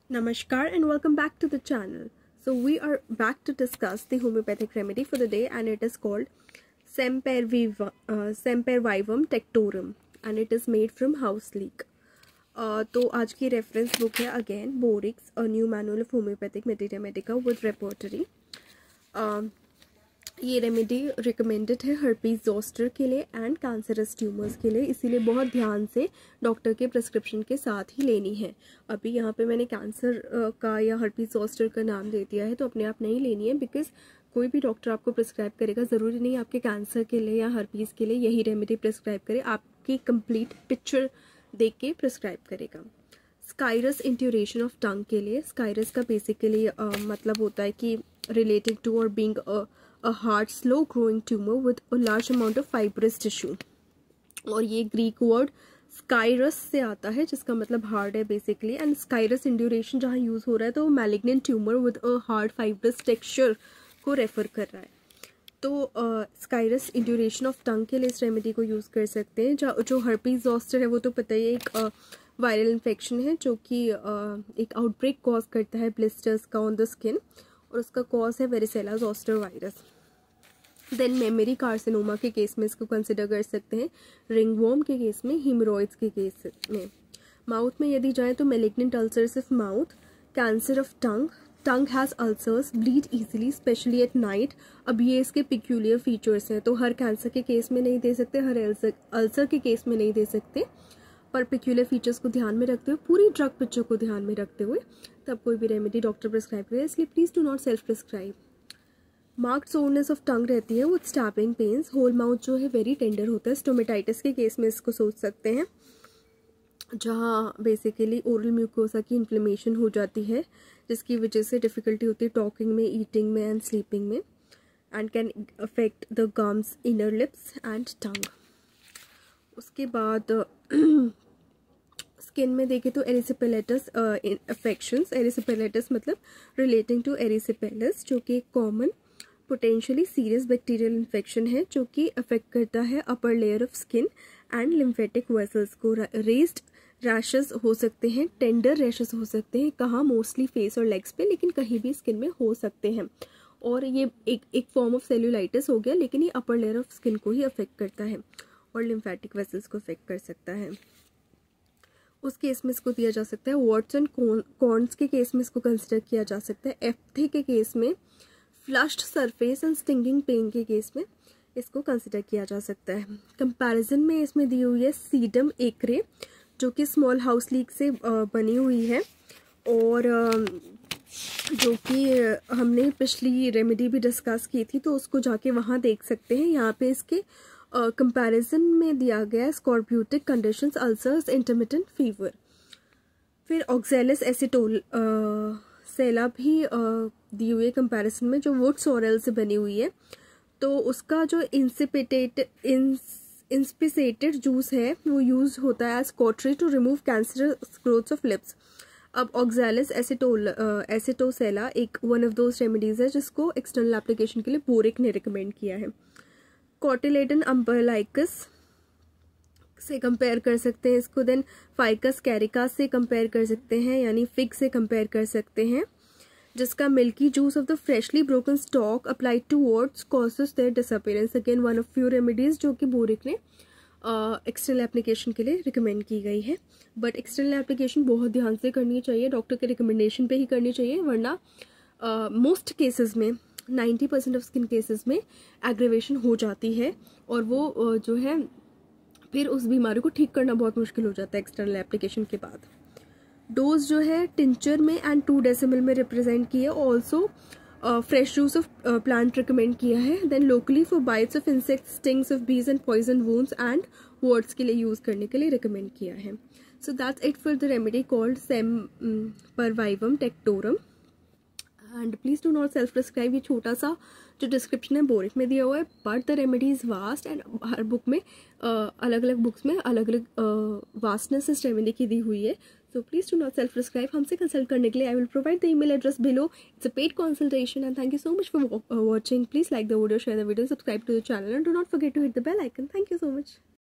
Namaskar and welcome back to the channel. So we are back to discuss the homeopathic remedy for the day, and it is called Sempervivum Tectorum and it is made from house leek. तो आज की reference book है again Boericke's a new manual of homoeopathic medica with repertory. ये remedy recommended है herpes zoster के लिए and cancerous tumours के लिए, इसीलिए बहुत ध्यान से डॉक्टर के प्रिस्क्रिप्शन के साथ ही लेनी है. अभी यहाँ पे मैंने कैंसर का या हर्पीज जोस्टर का नाम दे दिया है, तो अपने आप नहीं लेनी है, बिकॉज कोई भी डॉक्टर आपको प्रिस्क्राइब करेगा ज़रूरी नहीं आपके कैंसर के लिए या हर्पीज़ के लिए यही रेमेडी प्रिस्क्राइब करे, आपकी कंप्लीट पिक्चर देख के प्रिस्क्राइब करेगा. स्काइरस इंट्यूरेशन ऑफ टंग के लिए, स्काइरस का बेसिकली मतलब होता है कि रिलेटेड टू और being a hard slow growing tumor with a large amount of fibrous tissue. और ये ग्रीक वर्ड स्काइरस से आता है जिसका मतलब हार्ड है बेसिकली, एंड स्काइरस इंड्यूरेशन जहाँ यूज़ हो रहा है तो malignant tumour with a hard fibrous texture को रेफर कर रहा है. तो स्काइरस इंड्यूरेशन ऑफ टंग के लिए इस रेमेडी को यूज़ कर सकते हैं. जो हर्पीज जोस्टर है वो तो पता ही है, एक वायरल इन्फेक्शन है जो कि एक आउटब्रेक कॉज करता है ब्लिस्टर्स का ऑन द स्किन, और उसका कॉज है varicella zoster virus. Then mammary carcinoma के केस में इसको कंसिडर कर सकते हैं, रिंगवॉर्म के केस में, हीमोरॉइड्स के केस में. माउथ में यदि जाएं तो malignant ulcers of mouth, cancer of tongue has ulcers, bleed easily specially at night. अब ये इसके पिक्यूलियर फीचर्स हैं, तो हर कैंसर के केस में नहीं दे सकते, हर अल्सर के केस में नहीं दे सकते, पर पिक्यूलियर फीचर्स को ध्यान में रखते हुए, पूरी ड्रग पिक्चर को ध्यान में रखते हुए तब कोई भी रेमेडी डॉक्टर प्रिस्क्राइब करे, इसलिए please do not self prescribe. Marked soreness of tongue रहती है with stabbing pains, whole mouth जो है वेरी टेंडर होता है. स्टोमेटाइटिस के केस में इसको सोच सकते हैं, जहाँ बेसिकली ओरल म्यूकोसा की इन्फ्लेमेशन हो जाती है जिसकी वजह से डिफ़िकल्टी होती है टॉकिंग में, ईटिंग में एंड स्लीपिंग में, and can affect the gums, inner lips and tongue. उसके बाद स्किन में देखें तो एरिसिपेलेटस अफेक्शंस, एरिसिपेलेटस मतलब रिलेटिंग टू एरिसिपेलस, जो कि एक common potentially serious bacterial infection है जो कि अफेक्ट करता है upper layer of skin and lymphatic vessels को. रेज्ड रैशेस हो सकते हैं, टेंडर रैशेस हो सकते हैं, कहाँ मोस्टली फेस और लेग्स पे, लेकिन कहीं भी स्किन में हो सकते हैं. और ये एक फॉर्म ऑफ सेल्यूलाइटिस हो गया, लेकिन ये अपर लेयर ऑफ स्किन को ही अफेक्ट करता है और लिम्फेटिक वेसल्स को अफेक्ट कर सकता है. उस केस में इसको दिया जा सकता है. वॉट्स एंड कॉर्न्स के केस में इसको कंसिडर किया जा सकता है. एफ्थे के केस में, flushed surface and stinging pain के केस में इसको कंसिडर किया जा सकता है. कंपैरिजन में इसमें दी हुई है सीडम एक्रे, जो कि स्मॉल हाउस लीक से बनी हुई है, और जो कि हमने पिछली रेमेडी भी डिस्कस की थी, तो उसको जाके वहाँ देख सकते हैं. यहाँ पे इसके कंपैरिजन में दिया गया है scorbutic conditions, ulcers, intermittent fever. फिर ऑक्सैलिस एसिटोल सेला भी दी हुई है कंपैरिजन में, जो वुड सॉरेल से बनी हुई है. तो उसका जो इंस्पिसेटेड जूस है वो यूज होता है as cautery to remove cancerous growths of lips. अब ऑक्सैलिस एसिटोसेला एक वन ऑफ दोज रेमेडीज है जिसको एक्सटर्नल एप्लीकेशन के लिए बोरिक ने रिकमेंड किया है. कॉटिलेडन अम्बरलाइकस से कंपेयर कर सकते हैं इसको. देन फाइकस कैरिका से कंपेयर कर सकते हैं, यानी फिग से कंपेयर कर सकते हैं, जिसका milky juice of the freshly broken stalk applied to warts causes their disappearance. Again one of few remedies जो कि बोरिक ने एक्सटर्नल एप्लीकेशन के लिए रिकमेंड की गई है. बट एक्सटर्नल एप्लीकेशन बहुत ध्यान से करनी चाहिए, डॉक्टर के रिकमेंडेशन पे ही करनी चाहिए, वरना मोस्ट केसेस में 90% ऑफ स्किन केसेस में एग्रेवेशन हो जाती है, और वो जो है फिर उस बीमारी को ठीक करना बहुत मुश्किल हो जाता है एक्सटर्नल एप्लीकेशन के बाद. डोज जो है टिंचर में एंड 2 डेसिमल में रिप्रेजेंट की है. Also fresh juice of plant recommend किया है. Then locally for bites of insects, stings of bees and poison wounds and words के लिए यूज़ करने के लिए रिकमेंड किया है. So that's it for the remedy called sempervivum tectorum. And please do not self prescribe. ये छोटा सा जो डिस्क्रिप्शन है बोरिक में दिया हुआ है, but the remedy is vast, and her book में अलग अलग बुक्स में अलग अलग वास्टनेस इस रेमेडी की दी हुई है. So please do not self prescribe. हमसे कंसल्ट करने के लिए I will provide the email address below. It's a paid consultation, and thank you so much for watching. Please like the video, share the video, subscribe to the channel, and do not forget to hit the bell icon. Thank you so much.